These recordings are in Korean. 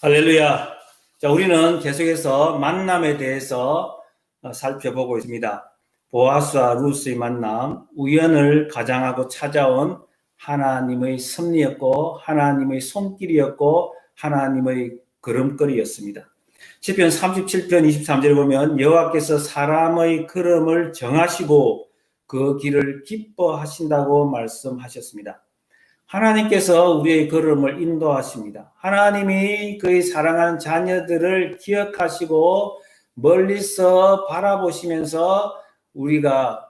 할렐루야. 자, 우리는 계속해서 만남에 대해서 살펴보고 있습니다. 보아스와 루스의 만남, 우연을 가장하고 찾아온 하나님의 섭리였고, 하나님의 손길이었고, 하나님의 걸음걸이였습니다. 시편 37편 23절에 보면 여호와께서 사람의 걸음을 정하시고 그 길을 기뻐하신다고 말씀하셨습니다. 하나님께서 우리의 걸음을 인도하십니다. 하나님이 그의 사랑하는 자녀들을 기억하시고 멀리서 바라보시면서 우리가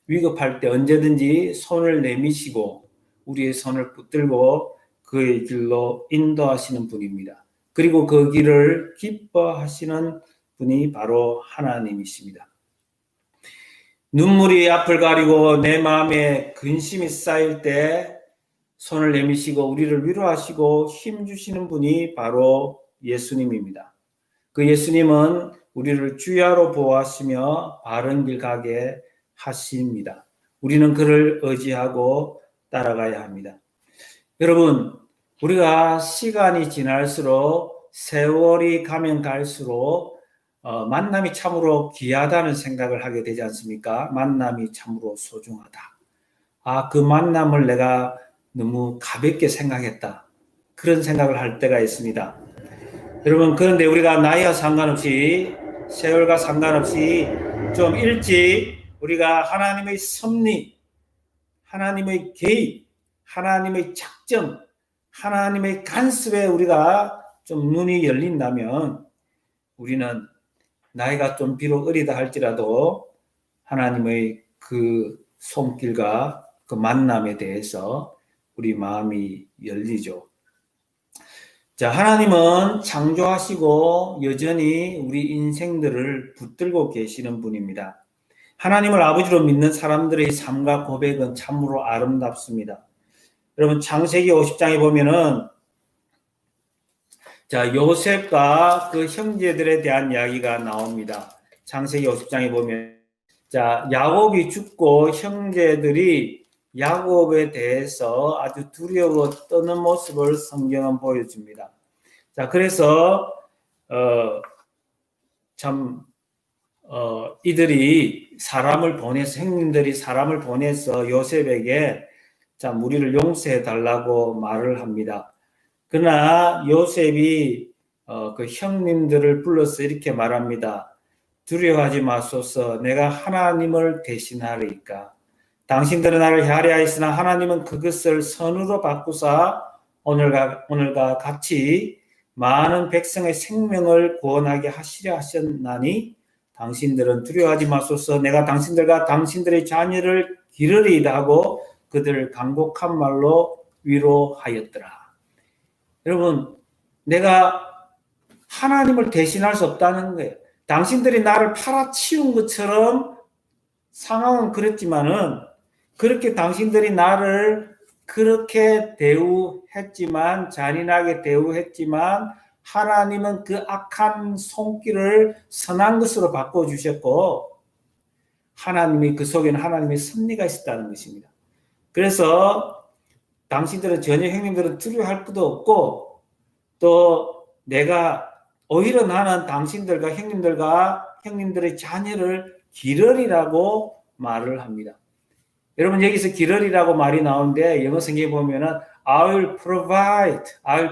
위급할 때 언제든지 손을 내미시고 우리의 손을 붙들고 그의 길로 인도하시는 분입니다. 그리고 그 길을 기뻐하시는 분이 바로 하나님이십니다. 눈물이 앞을 가리고 내 마음에 근심이 쌓일 때 손을 내미시고 우리를 위로하시고 힘주시는 분이 바로 예수님입니다. 그 예수님은 우리를 주야로 보호하시며 바른 길 가게 하십니다. 우리는 그를 의지하고 따라가야 합니다. 여러분, 우리가 시간이 지날수록 세월이 가면 갈수록 만남이 참으로 귀하다는 생각을 하게 되지 않습니까? 만남이 참으로 소중하다. 그 만남을 내가 너무 가볍게 생각했다. 그런 생각을 할 때가 있습니다. 여러분, 그런데 우리가 나이와 상관없이, 세월과 상관없이 좀 일찍 우리가 하나님의 섭리, 하나님의 개입, 하나님의 작정, 하나님의 간섭에 우리가 좀 눈이 열린다면 우리는 나이가 좀 비록 어리다 할지라도 하나님의 그 손길과 그 만남에 대해서 우리 마음이 열리죠. 자, 하나님은 창조하시고 여전히 우리 인생들을 붙들고 계시는 분입니다. 하나님을 아버지로 믿는 사람들의 삶과 고백은 참으로 아름답습니다. 여러분, 창세기 50장에 보면은 자, 요셉과 그 형제들에 대한 이야기가 나옵니다. 창세기 50장에 보면 자, 야곱이 죽고 형제들이 야곱에 대해서 아주 두려워 떠는 모습을 성경은 보여줍니다. 자, 그래서 이들이 사람을 보내서 형님들이 사람을 보내서 요셉에게 자, 우리를 용서해 달라고 말을 합니다. 그러나 요셉이 그 형님들을 불러서 이렇게 말합니다. 두려워하지 마소서. 내가 하나님을 대신하리까. 당신들은 나를 해하리하였으나 하나님은 그것을 선으로 바꾸사 오늘과 같이 많은 백성의 생명을 구원하게 하시려 하셨나니 당신들은 두려워하지 마소서. 내가 당신들과 당신들의 자녀를 기르리이다 하고 그들을 간곡한 말로 위로하였더라. 여러분, 내가 하나님을 대신할 수 없다는 거예요. 당신들이 나를 팔아치운 것처럼 상황은 그랬지만은 그렇게 당신들이 나를 그렇게 대우했지만 잔인하게 대우했지만 하나님은 그 악한 손길을 선한 것으로 바꿔주셨고 하나님이 그 속에는 하나님의 섭리가 있었다는 것입니다. 그래서 당신들은 전혀 형님들은 두려워할 것도 없고 또 내가 오히려 나는 당신들과 형님들의 자녀를 기르리라고 말을 합니다. 여러분 여기서 기르리라고 말이 나오는데 영어 성경에 보면은 I will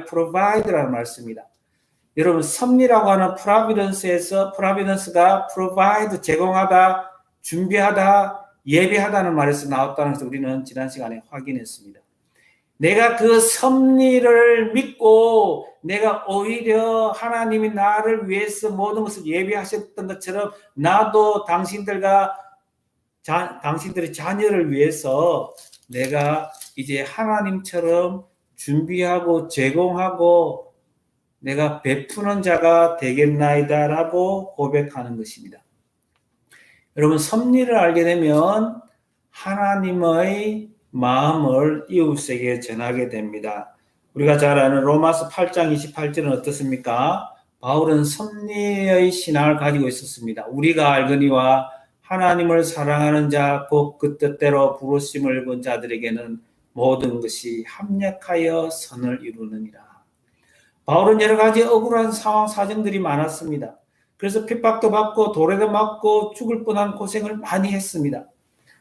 provide라는 말씀입니다. 여러분 섭리라고 하는 providence가 provide 제공하다, 준비하다, 예배하다는 말에서 나왔다는 것을 우리는 지난 시간에 확인했습니다. 내가 그 섭리를 믿고 내가 오히려 하나님이 나를 위해서 모든 것을 예비하셨던 것처럼 나도 당신들의 자녀를 위해서 내가 이제 하나님처럼 준비하고 제공하고 내가 베푸는 자가 되겠나이다라고 고백하는 것입니다. 여러분 섭리를 알게 되면 하나님의 마음을 이웃에게 전하게 됩니다. 우리가 잘 아는 로마서 8장 28절은 어떻습니까? 바울은 섭리의 신앙을 가지고 있었습니다. 우리가 알거니와 하나님을 사랑하는 자, 곧 그 뜻대로 부르심을 입은 자들에게는 모든 것이 합력하여 선을 이루느니라. 바울은 여러 가지 억울한 상황 사정들이 많았습니다. 그래서 핍박도 받고 도래도 맞고 죽을 뻔한 고생을 많이 했습니다.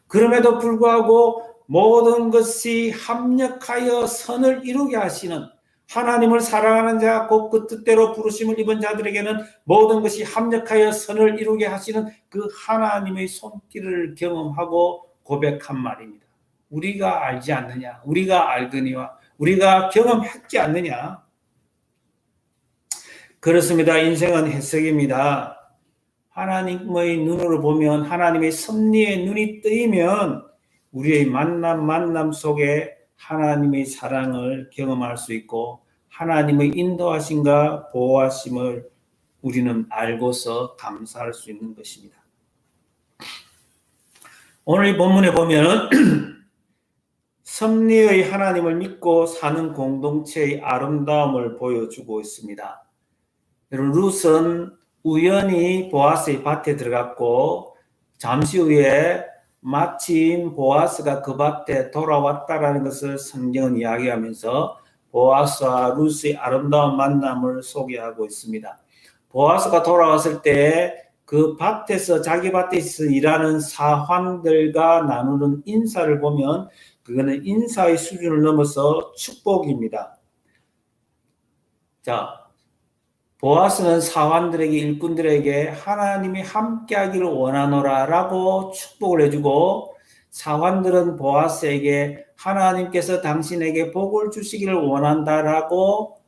그럼에도 불구하고 모든 것이 합력하여 선을 이루게 하시는 하나님을 사랑하는 자, 곧 그 뜻대로 부르심을 입은 자들에게는 모든 것이 합력하여 선을 이루게 하시는 그 하나님의 손길을 경험하고 고백한 말입니다. 우리가 알지 않느냐? 우리가 알거니와 우리가 경험했지 않느냐? 그렇습니다. 인생은 해석입니다. 하나님의 눈으로 보면 하나님의 섭리의 눈이 뜨이면 우리의 만남 속에 하나님의 사랑을 경험할 수 있고 하나님의 인도하심과 보호하심을 우리는 알고서 감사할 수 있는 것입니다. 오늘 이 본문에 보면 섭리의 하나님을 믿고 사는 공동체의 아름다움을 보여주고 있습니다. 여러분, 룻은 우연히 보아스의 밭에 들어갔고 잠시 후에 마침 보아스가 그 밭에 돌아왔다라는 것을 성경은 이야기하면서 보아스와 룻의 아름다운 만남을 소개하고 있습니다. 보아스가 돌아왔을 때 그 밭에서 자기 밭에서 일하는 사환들과 나누는 인사를 보면 그거는 인사의 수준을 넘어서 축복입니다. 자, 보아스는 사환들에게 일꾼들에게 하나님이 함께하기를 원하노라라고 축복을 해주고 사환들은 보아스에게 하나님께서 당신에게 복을 주시기를 원한다라고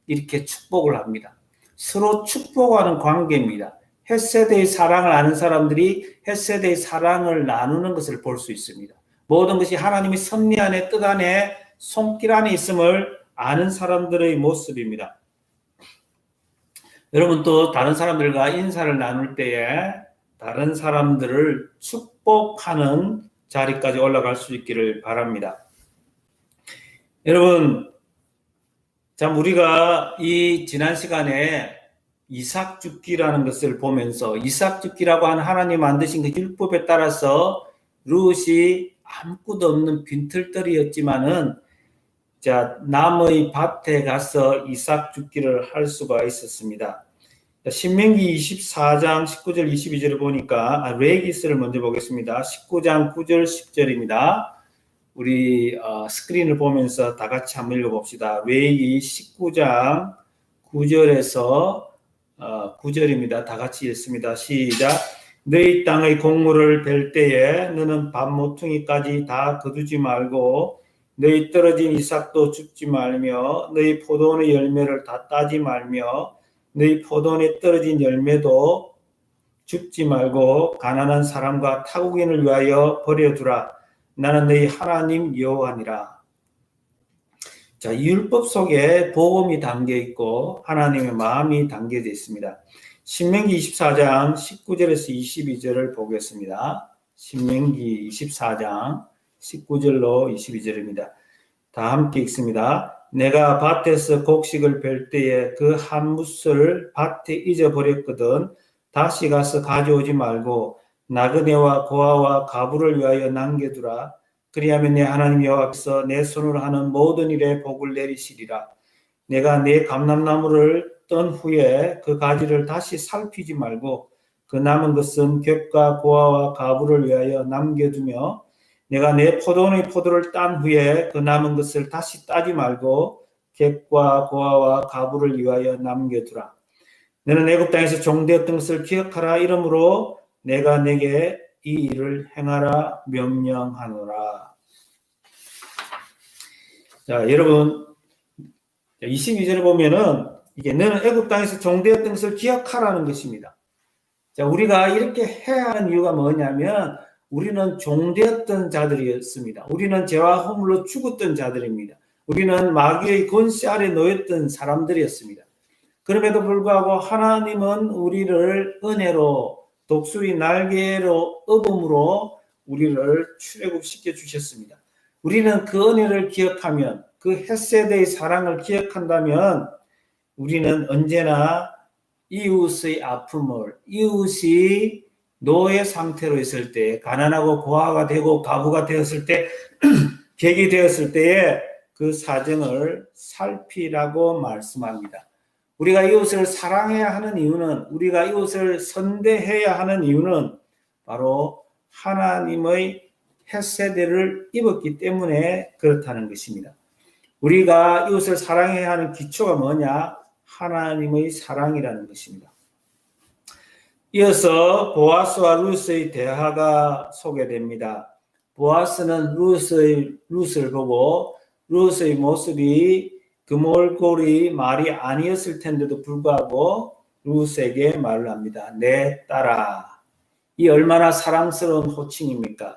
이렇게 축복을 합니다. 서로 축복하는 관계입니다. 헷세대의 사랑을 아는 사람들이 헷세대의 사랑을 나누는 것을 볼 수 있습니다. 모든 것이 하나님의 섭리 안에 뜻 안에 손길 안에 있음을 아는 사람들의 모습입니다. 여러분 또 다른 사람들과 인사를 나눌 때에 다른 사람들을 축복하는 자리까지 올라갈 수 있기를 바랍니다. 여러분, 참 우리가 이 지난 시간에 이삭 죽기라는 것을 보면서 이삭 죽기라고 하는 하나님 만드신 그 율법에 따라서 룻이 아무것도 없는 빈털터리였지만은 남의 밭에 가서 이삭 죽기를 할 수가 있었습니다. 신명기 24장 19절 22절을 보니까 레기스를 먼저 보겠습니다. 19장 9절 10절입니다. 우리 스크린을 보면서 다 같이 한번 읽어봅시다. 레기 19장 9절에서 9절입니다. 다 같이 읽습니다. 시작. 너희 땅의 곡물을 벨 때에 너는 밥 모퉁이까지 다 거두지 말고 너희 떨어진 이삭도 줍지 말며 너희 포도원의 열매를 다 따지 말며 너희 포도원에 떨어진 열매도 줍지 말고 가난한 사람과 타국인을 위하여 버려두라. 나는 너희 하나님 여호와니라. 자, 이 율법 속에 복음이 담겨 있고 하나님의 마음이 담겨져 있습니다. 신명기 24장 19절에서 22절을 보겠습니다. 신명기 24장 19절로 22절입니다. 다 함께 읽습니다. 내가 밭에서 곡식을 벨 때에 그 한 뭇을 밭에 잊어버렸거든 다시 가서 가져오지 말고 나그네와 고아와 가부를 위하여 남겨두라. 그리하면 내 하나님 여호와께서 내 손으로 하는 모든 일에 복을 내리시리라. 내가 내 감람나무를 떤 후에 그 가지를 다시 살피지 말고 그 남은 것은 객과 고아와 가부를 위하여 남겨두며 내가 내 포도원의 포도를 딴 후에 그 남은 것을 다시 따지 말고 객과 고아와 가부를 위하여 남겨두라. 너는 애굽 땅에서 종되었던 것을 기억하라. 이러므로 내가 내게 이 일을 행하라 명령하노라. 자, 여러분 22절을 보면은 이게 너는 애굽 땅에서 종되었던 것을 기억하라는 것입니다. 자, 우리가 이렇게 해야 하는 이유가 뭐냐면 우리는 종되었던 자들이었습니다. 우리는 죄와 허물로 죽었던 자들입니다. 우리는 마귀의 권세 아래 놓였던 사람들이었습니다. 그럼에도 불구하고 하나님은 우리를 은혜로 독수리 날개로 업음으로 우리를 출애굽시켜 주셨습니다. 우리는 그 은혜를 기억하면 그 헷세대의 사랑을 기억한다면 우리는 언제나 이웃의 아픔을 이웃이 노예 상태로 있을 때 가난하고 고아가 되고 가부가 되었을 때 객이 되었을 때에 그 사정을 살피라고 말씀합니다. 우리가 이웃을 사랑해야 하는 이유는, 우리가 이웃을 선대해야 하는 이유는 바로 하나님의 헤세드를 입었기 때문에 그렇다는 것입니다. 우리가 이웃을 사랑해야 하는 기초가 뭐냐? 하나님의 사랑이라는 것입니다. 이어서 보아스와 루스의 대화가 소개됩니다. 보아스는 루스를 보고 루스의 모습이 그몰골이 말이 아니었을 텐데도 불구하고 루스에게 말을 합니다. 내 딸아. 이 얼마나 사랑스러운 호칭입니까?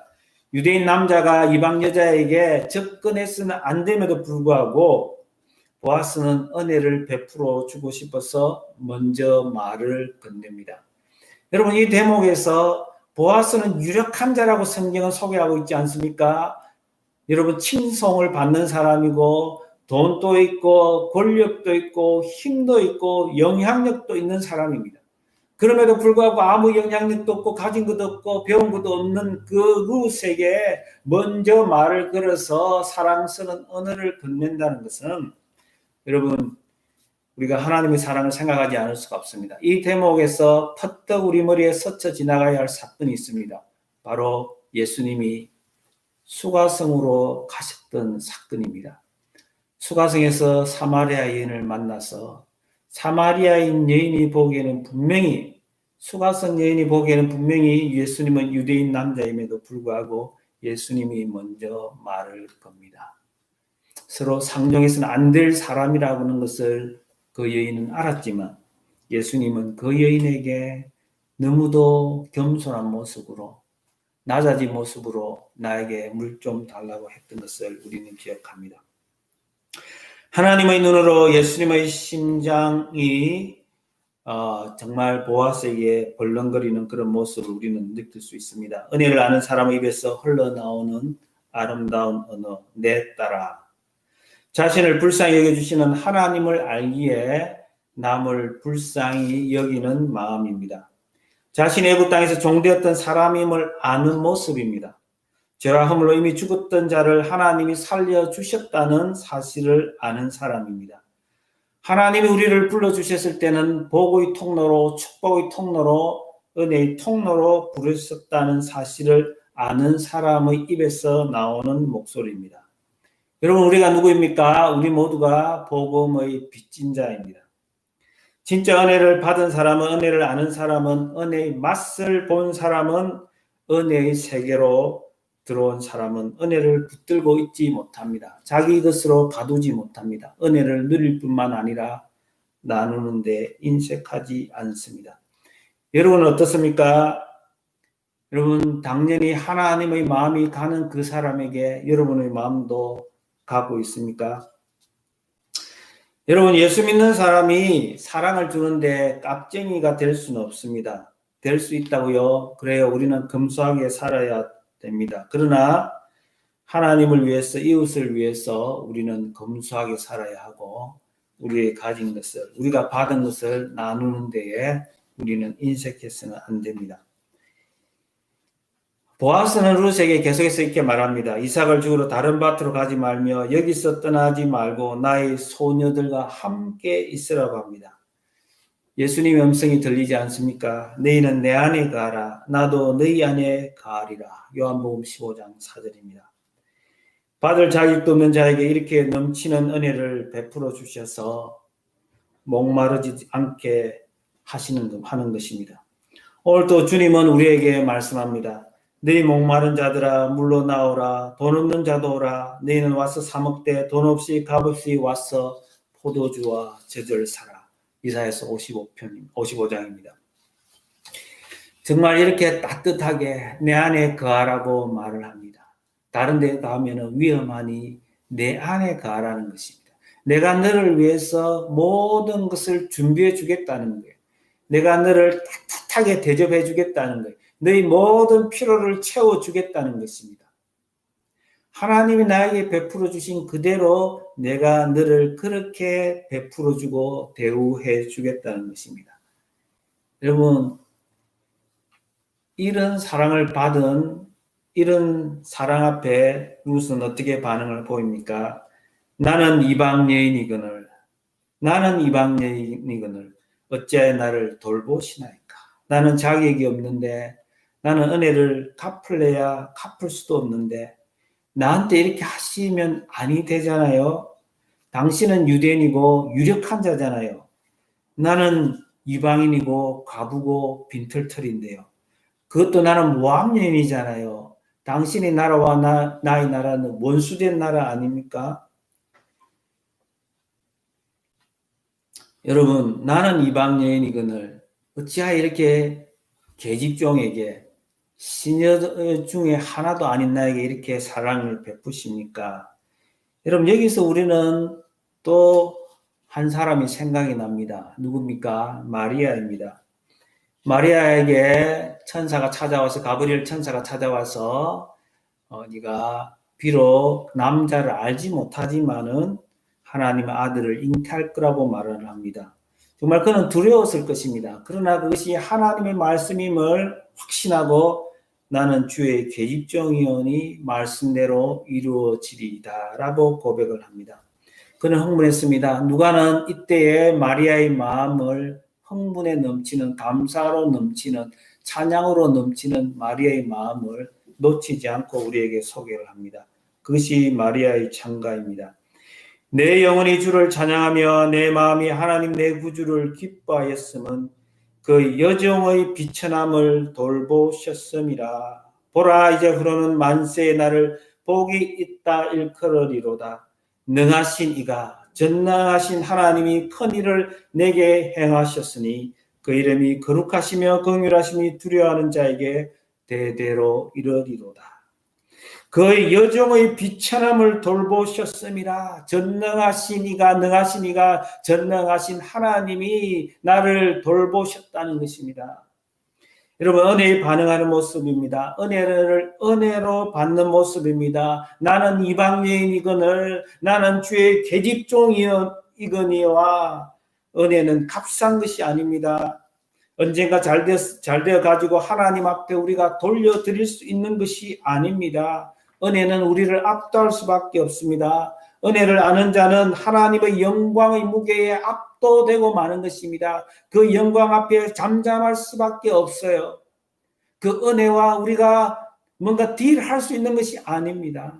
유대인 남자가 이방 여자에게 접근했으면 안 됨에도 불구하고 보아스는 은혜를 베풀어 주고 싶어서 먼저 말을 건넵니다. 여러분, 이 대목에서 보아스는 유력한 자라고 성경은 소개하고 있지 않습니까? 여러분, 칭송을 받는 사람이고 돈도 있고 권력도 있고 힘도 있고 영향력도 있는 사람입니다. 그럼에도 불구하고 아무 영향력도 없고 가진 것도 없고 배운 것도 없는 그 루스에게 먼저 말을 걸어서 사랑스러운 언어를 건넨다는 것은 여러분, 우리가 하나님의 사랑을 생각하지 않을 수가 없습니다. 이 대목에서 퍼뜩 우리 머리에 스쳐 지나가야 할 사건이 있습니다. 바로 예수님이 수가성으로 가셨던 사건입니다. 수가성에서 사마리아 여인을 만나서 사마리아인 여인이 보기에는 분명히, 수가성 여인이 보기에는 분명히 예수님은 유대인 남자임에도 불구하고 예수님이 먼저 말을 겁니다. 서로 상종해서는 안 될 사람이라고 하는 것을 그 여인은 알았지만 예수님은 그 여인에게 너무도 겸손한 모습으로, 낮아진 모습으로 나에게 물 좀 달라고 했던 것을 우리는 기억합니다. 하나님의 눈으로 예수님의 심장이 정말 보아스에게 벌렁거리는 그런 모습을 우리는 느낄 수 있습니다. 은혜를 아는 사람의 입에서 흘러나오는 아름다운 언어, 내 딸아. 자신을 불쌍히 여겨주시는 하나님을 알기에 남을 불쌍히 여기는 마음입니다. 자신의 애굽 땅에서 종되었던 사람임을 아는 모습입니다. 죄와 허물로 이미 죽었던 자를 하나님이 살려주셨다는 사실을 아는 사람입니다. 하나님이 우리를 불러주셨을 때는 복의 통로로, 축복의 통로로, 은혜의 통로로 부르셨다는 사실을 아는 사람의 입에서 나오는 목소리입니다. 여러분, 우리가 누구입니까? 우리 모두가 복음의 빚진 자입니다. 진짜 은혜를 받은 사람은, 은혜를 아는 사람은, 은혜의 맛을 본 사람은, 은혜의 세계로 들어온 사람은 은혜를 붙들고 있지 못합니다. 자기 것으로 가두지 못합니다. 은혜를 누릴 뿐만 아니라 나누는 데 인색하지 않습니다. 여러분은 어떻습니까? 여러분, 당연히 하나님의 마음이 가는 그 사람에게 여러분의 마음도 가고 있습니까? 여러분, 예수 믿는 사람이 사랑을 주는데 깍쟁이가 될 수는 없습니다. 될 수 있다고요? 그래요. 우리는 검소하게 살아야 됩니다. 그러나 하나님을 위해서, 이웃을 위해서 우리는 검소하게 살아야 하고, 우리의 가진 것을, 우리가 받은 것을 나누는 데에 우리는 인색해서는 안 됩니다. 보아스는 루스에게 계속해서 이렇게 말합니다. 이삭을 죽으러 다른 밭으로 가지 말며 여기서 떠나지 말고 나의 소녀들과 함께 있으라고 합니다. 예수님의 음성이 들리지 않습니까? 너희는 내 안에 가라. 나도 너희 안에 가리라. 요한복음 15장 4절입니다. 받을 자격도 없는 자에게 이렇게 넘치는 은혜를 베풀어 주셔서 목마르지 않게 하는 것입니다. 오늘도 주님은 우리에게 말씀합니다. 너희 목마른 자들아 물러 나오라. 돈 없는 자도 오라. 너희는 와서 사 먹되 돈 없이 값없이 와서 포도주와 젖을 사라. 이사야서 55장입니다. 정말 이렇게 따뜻하게 내 안에 거하라고 말을 합니다. 다른 데 가면 위험하니 내 안에 거하라는 것입니다. 내가 너를 위해서 모든 것을 준비해 주겠다는 거예요. 내가 너를 따뜻하게 대접해 주겠다는 거예요. 너희 모든 필요를 채워주겠다는 것입니다. 하나님이 나에게 베풀어 주신 그대로 내가 너를 그렇게 베풀어 주고 대우해 주겠다는 것입니다. 여러분, 이런 사랑을 받은 이런 사랑 앞에 루스는 어떻게 반응을 보입니까? 나는 이방 여인이거늘 나는 이방 여인이거늘 어찌하여 나를 돌보시나이까. 나는 자격이 없는데, 나는 은혜를 갚을래야 갚을 수도 없는데 나한테 이렇게 하시면 아니 되잖아요. 당신은 유대인이고 유력한 자잖아요. 나는 이방인이고 과부고 빈털털인데요. 그것도 나는 모함여인이잖아요. 당신의 나라와 나의 나라는 원수된 나라 아닙니까? 여러분, 나는 이방 여인이거늘 어찌하여 이렇게 계집종에게 시녀 중에 하나도 아닌 나에게 이렇게 사랑을 베푸십니까? 여러분, 여기서 우리는 또 한 사람이 생각이 납니다. 누굽니까? 마리아입니다. 마리아에게 천사가 찾아와서, 가브리엘 천사가 찾아와서 네가 비록 남자를 알지 못하지만은 하나님의 아들을 잉태할 거라고 말을 합니다. 정말 그는 두려웠을 것입니다. 그러나 그것이 하나님의 말씀임을 확신하고 나는 주의 계집종이오니 말씀대로 이루어지리이다 라고 고백을 합니다. 그는 흥분했습니다. 누가는 이때에 마리아의 마음을 흥분에 넘치는, 감사로 넘치는, 찬양으로 넘치는 마리아의 마음을 놓치지 않고 우리에게 소개를 합니다. 그것이 마리아의 찬가입니다. 내 영혼이 주를 찬양하며 내 마음이 하나님 내 구주를 기뻐하였음은 그 여종의 비천함을 돌보셨음이라. 보라, 이제 후로는 만세의 날을 복이 있다 일컬으리로다. 능하신 이가, 전능하신 하나님이 큰 일을 내게 행하셨으니 그 이름이 거룩하시며 긍휼하심이 두려워하는 자에게 대대로 이르리로다. 그의 여종의 비천함을 돌보셨음이라. 전능하신 이가, 능하신 이가, 전능하신 하나님이 나를 돌보셨다는 것입니다. 여러분, 은혜에 반응하는 모습입니다. 은혜를 은혜로 받는 모습입니다. 나는 이방 여인이거늘 나는 주의 계집종이거니와 은혜는 값싼 것이 아닙니다. 언젠가 잘 되어 가지고 하나님 앞에 우리가 돌려드릴 수 있는 것이 아닙니다. 은혜는 우리를 압도할 수밖에 없습니다. 은혜를 아는 자는 하나님의 영광의 무게에 압도되고 마는 것입니다. 그 영광 앞에 잠잠할 수밖에 없어요. 그 은혜와 우리가 뭔가 딜할 수 있는 것이 아닙니다.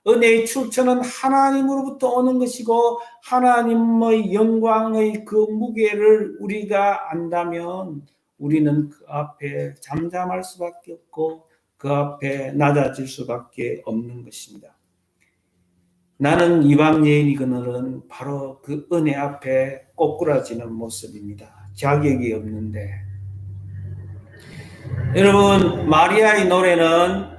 은혜의 출처는 하나님으로부터 오는 것이고 하나님의 영광의 그 무게를 우리가 안다면 우리는 그 앞에 잠잠할 수밖에 없고 그 앞에 낮아질 수밖에 없는 것입니다. 나는 이방 여인이거늘은 바로 그 은혜 앞에 꼬꾸라지는 모습입니다. 자격이 없는데. 여러분, 마리아의 노래는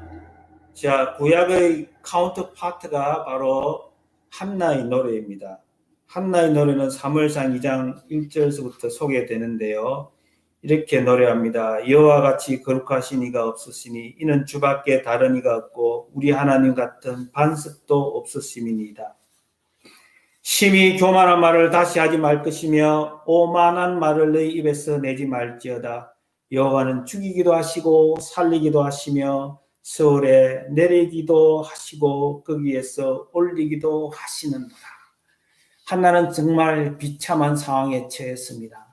구약의 카운터파트가 바로 한나의 노래입니다. 한나의 노래는 사무엘상 2장 1절서부터 소개되는데요. 이렇게 노래합니다. 여호와 같이 거룩하신 이가 없으시니 이는 주밖에 다른 이가 없고 우리 하나님 같은 반석도 없으심이니이다. 심히 교만한 말을 다시 하지 말 것이며 오만한 말을 너희 입에서 내지 말지어다. 여호와는 죽이기도 하시고 살리기도 하시며 서울에 내리기도 하시고 거기에서 올리기도 하시는도다. 한나는 정말 비참한 상황에 처했습니다.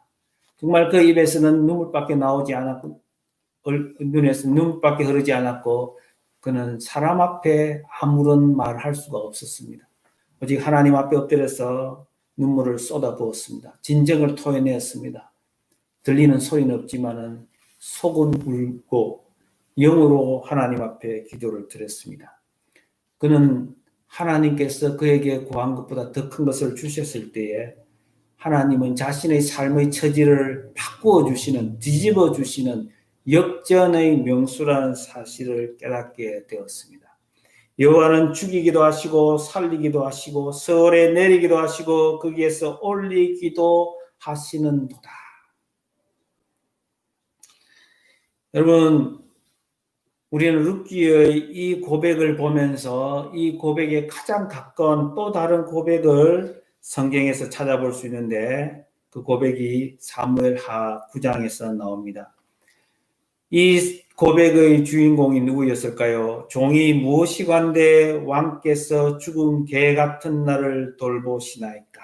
정말 그 입에서는 눈물밖에 나오지 않았고 눈에서 눈물밖에 흐르지 않았고 그는 사람 앞에 아무런 말을 할 수가 없었습니다. 오직 하나님 앞에 엎드려서 눈물을 쏟아부었습니다. 진정을 토해냈습니다. 들리는 소리는 없지만은 속은 울고 영으로 하나님 앞에 기도를 드렸습니다. 그는 하나님께서 그에게 구한 것보다 더 큰 것을 주셨을 때에 하나님은 자신의 삶의 처지를 바꾸어 주시는, 뒤집어 주시는 역전의 명수라는 사실을 깨닫게 되었습니다. 여호와는 죽이기도 하시고 살리기도 하시고 서울에 내리기도 하시고 거기에서 올리기도 하시는도다. 여러분, 우리는 룻기의 이 고백을 보면서 이 고백에 가장 가까운 또 다른 고백을 성경에서 찾아볼 수 있는데 그 고백이 사무엘하 9장에서 나옵니다. 이 고백의 주인공이 누구였을까요? 종이 무엇이관대 왕께서 죽은 개 같은 나를 돌보시나이까.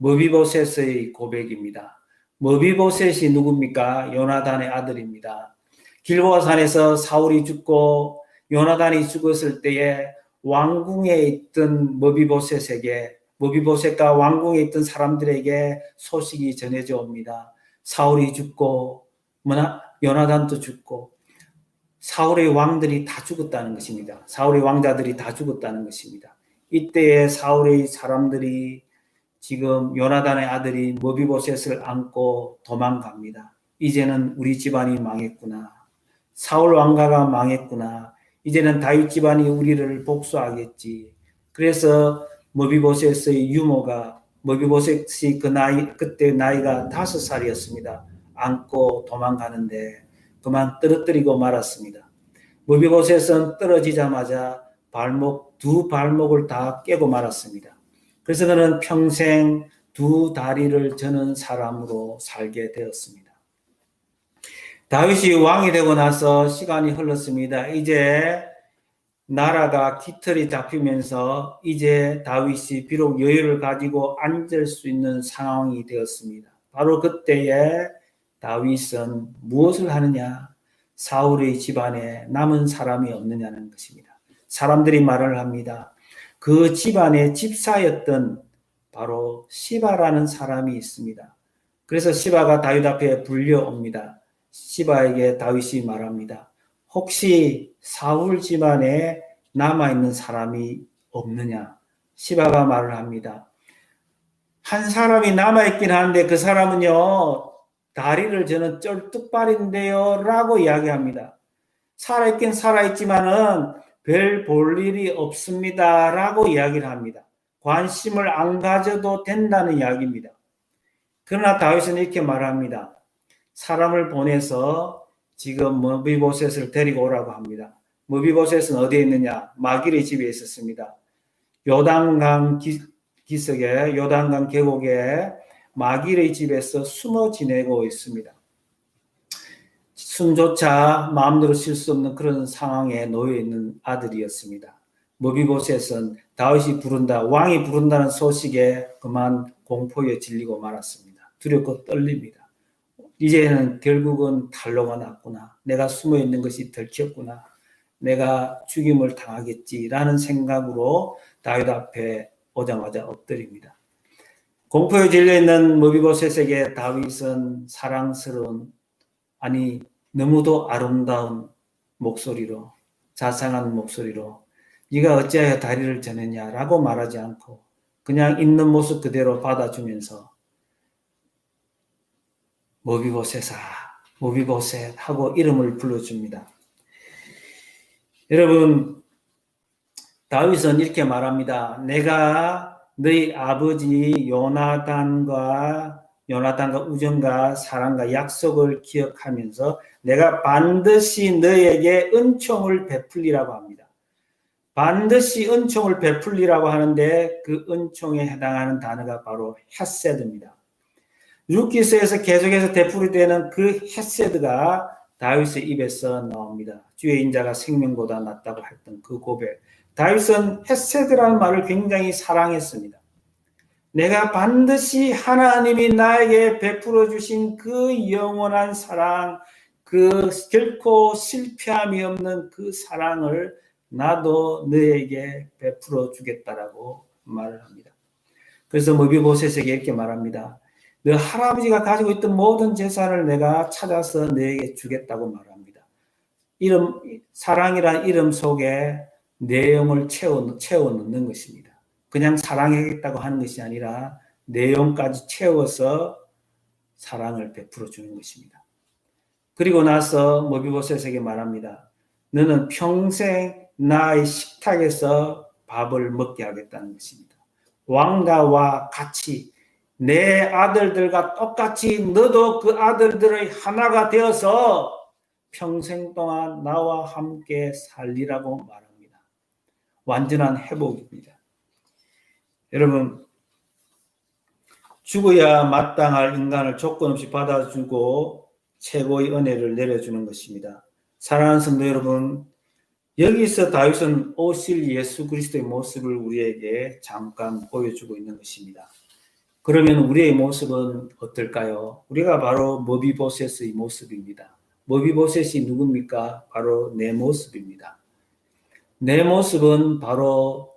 머비보셋의 고백입니다. 머비보셋이 누굽니까? 요나단의 아들입니다. 길보아 산에서 사울이 죽고 요나단이 죽었을 때에 왕궁에 있던 머비보셋과 왕궁에 있던 사람들에게 소식이 전해져 옵니다. 사울이 죽고 요나단도 죽고 사울의 왕들이 다 죽었다는 것입니다. 사울의 왕자들이 다 죽었다는 것입니다. 이때에 사울의 사람들이 지금 요나단의 아들이 머비보셋을 안고 도망갑니다. 이제는 우리 집안이 망했구나. 사울 왕가가 망했구나. 이제는 다윗 집안이 우리를 복수하겠지. 그래서 머비보셋의 유모가 머비보셋이 그때 나이가 5살이었습니다. 안고 도망가는데 그만 떨어뜨리고 말았습니다. 머비보셋은 떨어지자마자 두 발목을 다 깨고 말았습니다. 그래서 그는 평생 두 다리를 저는 사람으로 살게 되었습니다. 다윗이 왕이 되고 나서 시간이 흘렀습니다. 이제 나라가 깃털이 잡히면서 이제 다윗이 비록 여유를 가지고 앉을 수 있는 상황이 되었습니다. 바로 그때에 다윗은 무엇을 하느냐? 사울의 집안에 남은 사람이 없느냐는 것입니다. 사람들이 말을 합니다. 그 집안의 집사였던 바로 시바라는 사람이 있습니다. 그래서 시바가 다윗 앞에 불려옵니다. 시바에게 다윗이 말합니다. 혹시 사울 집안에 남아있는 사람이 없느냐? 시바가 말을 합니다. 한 사람이 남아있긴 한데 그 사람은요, 다리를 저는 쩔뚝발인데요 라고 이야기합니다. 살아있긴 살아있지만은 별 볼 일이 없습니다 라고 이야기를 합니다. 관심을 안 가져도 된다는 이야기입니다. 그러나 다윗은 이렇게 말합니다. 사람을 보내서 지금 머비보셋을 데리고 오라고 합니다. 머비보셋은 어디에 있느냐? 마길의 집에 있었습니다. 요단강 기슭에 요단강 계곡에 마길의 집에서 숨어 지내고 있습니다. 숨조차 마음대로 쉴 수 없는 그런 상황에 놓여 있는 아들이었습니다. 머비보셋은 다윗이 부른다, 왕이 부른다는 소식에 그만 공포에 질리고 말았습니다. 두렵고 떨립니다. 이제는 결국은 탄로가 났구나. 내가 숨어 있는 것이 들켰구나. 내가 죽임을 당하겠지라는 생각으로 다윗 앞에 오자마자 엎드립니다. 공포에 질려있는 머비보셋에게 다윗은 사랑스러운, 아니 너무도 아름다운 목소리로, 자상한 목소리로 네가 어찌하여 다리를 저느냐라고 말하지 않고 그냥 있는 모습 그대로 받아주면서 머비보셋아, 머비보셋 하고 이름을 불러줍니다. 여러분, 다윗은 이렇게 말합니다. 내가 너희 아버지 요나단과 우정과 사랑과 약속을 기억하면서 내가 반드시 너에게 은총을 베풀리라고 합니다. 반드시 은총을 베풀리라고 하는데 그 은총에 해당하는 단어가 바로 헤세드입니다. 룻기서에서 계속해서 되풀이되는 그 헤세드가 다윗의 입에서 나옵니다. 주의 인자가 생명보다 낫다고 했던 그 고백. 다윗은 헤세드라는 말을 굉장히 사랑했습니다. 내가 반드시 하나님이 나에게 베풀어 주신 그 영원한 사랑, 그 결코 실패함이 없는 그 사랑을 나도 너에게 베풀어 주겠다라고 말을 합니다. 그래서 머비보셋에게 이렇게 말합니다. 너 할아버지가 가지고 있던 모든 재산을 내가 찾아서 너에게 주겠다고 말합니다. 사랑이란 이름 속에 내용을 채워 넣는 것입니다. 그냥 사랑하겠다고 하는 것이 아니라 내용까지 채워서 사랑을 베풀어 주는 것입니다. 그리고 나서 머비보셋에게 말합니다. 너는 평생 나의 식탁에서 밥을 먹게 하겠다는 것입니다. 왕가와 같이 내 아들들과 똑같이 너도 그 아들들의 하나가 되어서 평생 동안 나와 함께 살리라고 말합니다. 완전한 회복입니다. 여러분, 죽어야 마땅할 인간을 조건 없이 받아주고 최고의 은혜를 내려주는 것입니다. 사랑하는 성도 여러분, 여기서 다윗은 오실 예수 그리스도의 모습을 우리에게 잠깐 보여주고 있는 것입니다. 그러면 우리의 모습은 어떨까요? 우리가 바로 머비보셋의 모습입니다. 머비보셋이 누굽니까? 바로 내 모습입니다. 내 모습은 바로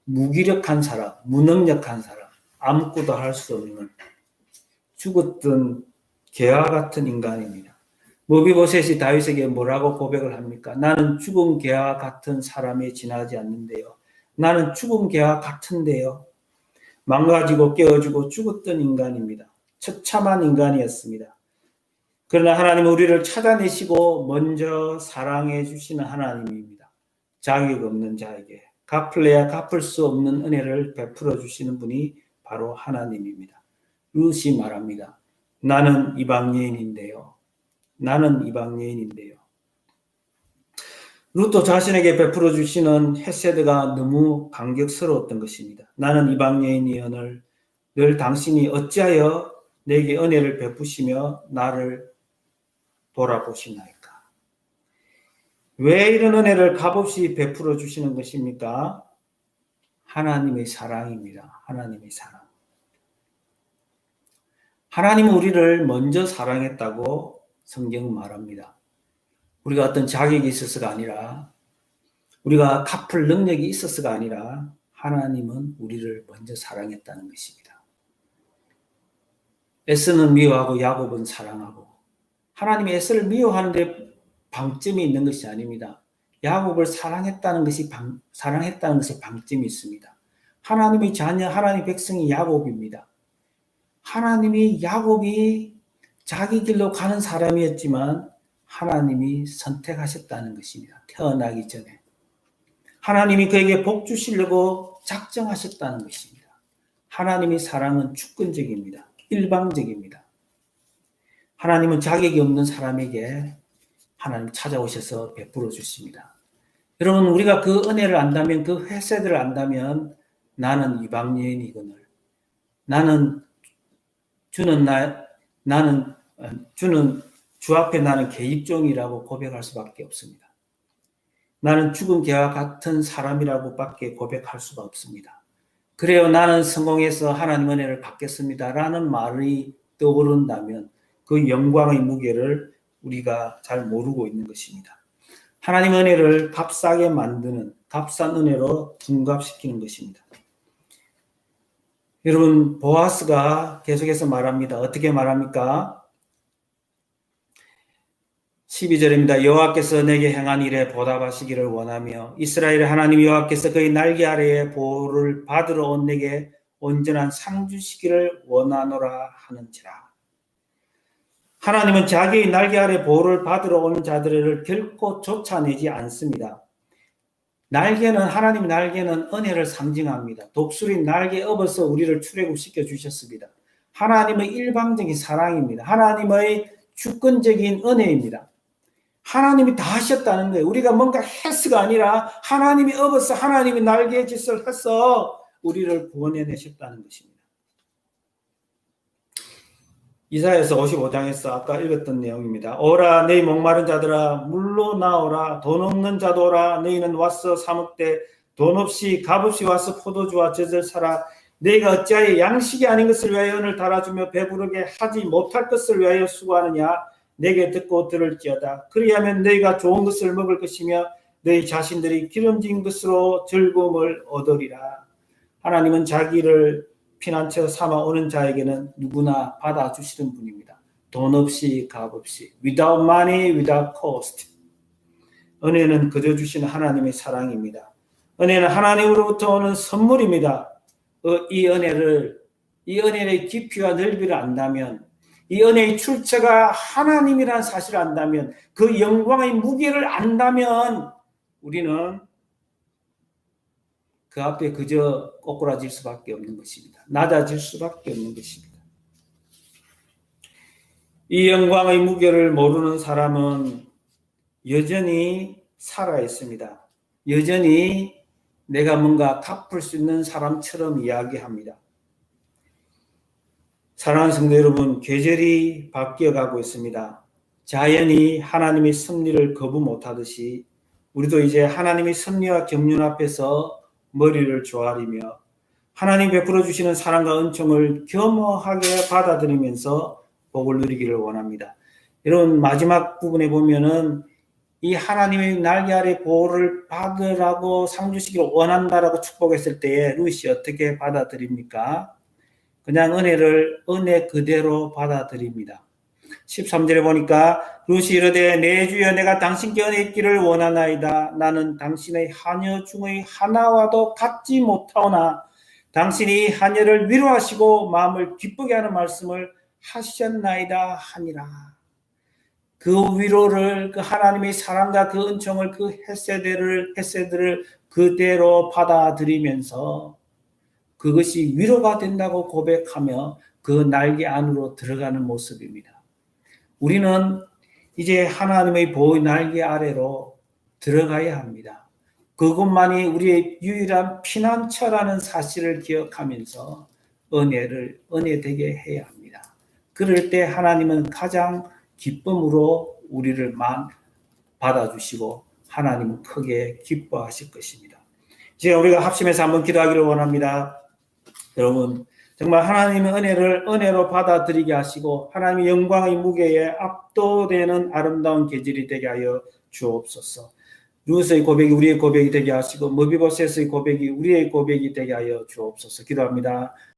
무기력한 사람, 무능력한 사람, 아무것도 할 수 없는 죽었던 개와 같은 인간입니다. 머비보셋이 다윗에게 뭐라고 고백을 합니까? 나는 죽은 개와 같은 사람에 지나지 않는데요. 나는 죽은 개와 같은데요. 망가지고 깨어지고 죽었던 인간입니다. 처참한 인간이었습니다. 그러나 하나님은 우리를 찾아내시고 먼저 사랑해 주시는 하나님입니다. 자격 없는 자에게 갚을래야 갚을 수 없는 은혜를 베풀어 주시는 분이 바로 하나님입니다. 룻이 말합니다. 나는 이방 여인인데요. 나는 이방 여인인데요. 룻도 자신에게 베풀어 주시는 헤세드가 너무 감격스러웠던 것입니다. 나는 이방 여인이여늘 늘 당신이 어찌하여 내게 은혜를 베푸시며 나를 돌아보시나이까. 왜 이런 은혜를 값없이 베풀어 주시는 것입니까? 하나님의 사랑입니다. 하나님의 사랑. 하나님은 우리를 먼저 사랑했다고 성경은 말합니다. 우리가 어떤 자격이 있어서가 아니라 우리가 갚을 능력이 있어서가 아니라 하나님은 우리를 먼저 사랑했다는 것입니다. 에서는 미워하고 야곱은 사랑하고 하나님이 에서를 미워하는데 방점이 있는 것이 아닙니다. 야곱을 사랑했다는 것이 방점이 있습니다. 하나님의 자녀, 하나님의 백성이 야곱입니다. 하나님이 야곱이 자기 길로 가는 사람이었지만 하나님이 선택하셨다는 것입니다. 태어나기 전에. 하나님이 그에게 복 주시려고 작정하셨다는 것입니다. 하나님의 사랑은 주권적입니다. 일방적입니다. 하나님은 자격이 없는 사람에게 하나님 찾아오셔서 베풀어 주십니다. 여러분, 우리가 그 은혜를 안다면, 그 헤세드를 안다면 나는 이방 여인이거늘 주는 주 앞에 나는 개입종이라고 고백할 수밖에 없습니다. 나는 죽은 개와 같은 사람이라고 밖에 고백할 수가 없습니다. 그래요, 나는 성공해서 하나님 은혜를 받겠습니다 라는 말이 떠오른다면 그 영광의 무게를 우리가 잘 모르고 있는 것입니다. 하나님 은혜를 값싸게 만드는 값싼 은혜로 둔갑시키는 것입니다. 여러분, 보아스가 계속해서 말합니다. 어떻게 말합니까? 12절입니다. 여호와께서 내게 행한 일에 보답하시기를 원하며 이스라엘의 하나님 여호와께서 그의 날개 아래에 보호를 받으러 온 내게 온전한 상 주시기를 원하노라 하는지라. 하나님은 자기의 날개 아래 보호를 받으러 오는 자들을 결코 쫓아내지 않습니다. 하나님의 날개는 은혜를 상징합니다. 독수리 날개 업어서 우리를 출애굽시켜 주셨습니다. 하나님의 일방적인 사랑입니다. 하나님의 주권적인 은혜입니다. 하나님이 다 하셨다는 거예요. 우리가 뭔가 했어가 아니라 하나님이 업어서 하나님이 날개의 짓을 해서 우리를 구원해내셨다는 것입니다. 이사야서 55장에서 아까 읽었던 내용입니다. 오라 너희 목마른 자들아 물로 나오라 돈 없는 자도 오라 너희는 와서 사 먹되 돈 없이 값없이 와서 포도주와 젖을 사라 너희가 어찌하여 양식이 아닌 것을 위하여 은을 달아주며 배부르게 하지 못할 것을 위하여 수고하느냐 내게 듣고 들을지어다. 그리하면 너희가 좋은 것을 먹을 것이며 너희 자신들이 기름진 것으로 즐거움을 얻으리라. 하나님은 자기를 피난처 삼아 오는 자에게는 누구나 받아주시는 분입니다. 돈 없이 값 없이 without money, without cost. 은혜는 그저 주시는 하나님의 사랑입니다. 은혜는 하나님으로부터 오는 선물입니다. 이 은혜의 깊이와 넓이를 안다면 이 은혜의 출처가 하나님이라는 사실을 안다면 그 영광의 무게를 안다면 우리는 그 앞에 그저 꼬꾸라질 수밖에 없는 것입니다. 낮아질 수밖에 없는 것입니다. 이 영광의 무게를 모르는 사람은 여전히 살아 있습니다. 여전히 내가 뭔가 갚을 수 있는 사람처럼 이야기합니다. 사랑하는 성도 여러분, 계절이 바뀌어가고 있습니다. 자연이 하나님의 섭리를 거부 못하듯이 우리도 이제 하나님의 섭리와 경륜 앞에서 머리를 조아리며 하나님 베풀어 주시는 사랑과 은총을 겸허하게 받아들이면서 복을 누리기를 원합니다. 여러분 마지막 부분에 보면은 이 하나님의 날개 아래 보호를 받으라고 상 주시기를 원한다라고 축복했을 때에 룻이 어떻게 받아들입니까? 그냥 은혜 그대로 받아들입니다. 13절에 보니까 룻이 이르되 내 주여 내가 당신께 은혜 있기를 원하나이다. 나는 당신의 하녀 중의 하나와도 같지 못하오나 당신이 하녀를 위로하시고 마음을 기쁘게 하는 말씀을 하셨나이다 하니라. 그 위로를 그 하나님의 사랑과 그 은총을 그 헤세드를 그대로 받아들이면서 그것이 위로가 된다고 고백하며 그 날개 안으로 들어가는 모습입니다. 우리는 이제 하나님의 보호 날개 아래로 들어가야 합니다. 그것만이 우리의 유일한 피난처라는 사실을 기억하면서 은혜 되게 해야 합니다. 그럴 때 하나님은 가장 기쁨으로 우리를 받아주시고 하나님은 크게 기뻐하실 것입니다. 이제 우리가 합심해서 한번 기도하기를 원합니다. 여러분 정말 하나님의 은혜로 받아들이게 하시고 하나님의 영광의 무게에 압도되는 아름다운 계절이 되게 하여 주옵소서. 룻의 고백이 우리의 고백이 되게 하시고 머비보셋의 고백이 우리의 고백이 되게 하여 주옵소서. 기도합니다.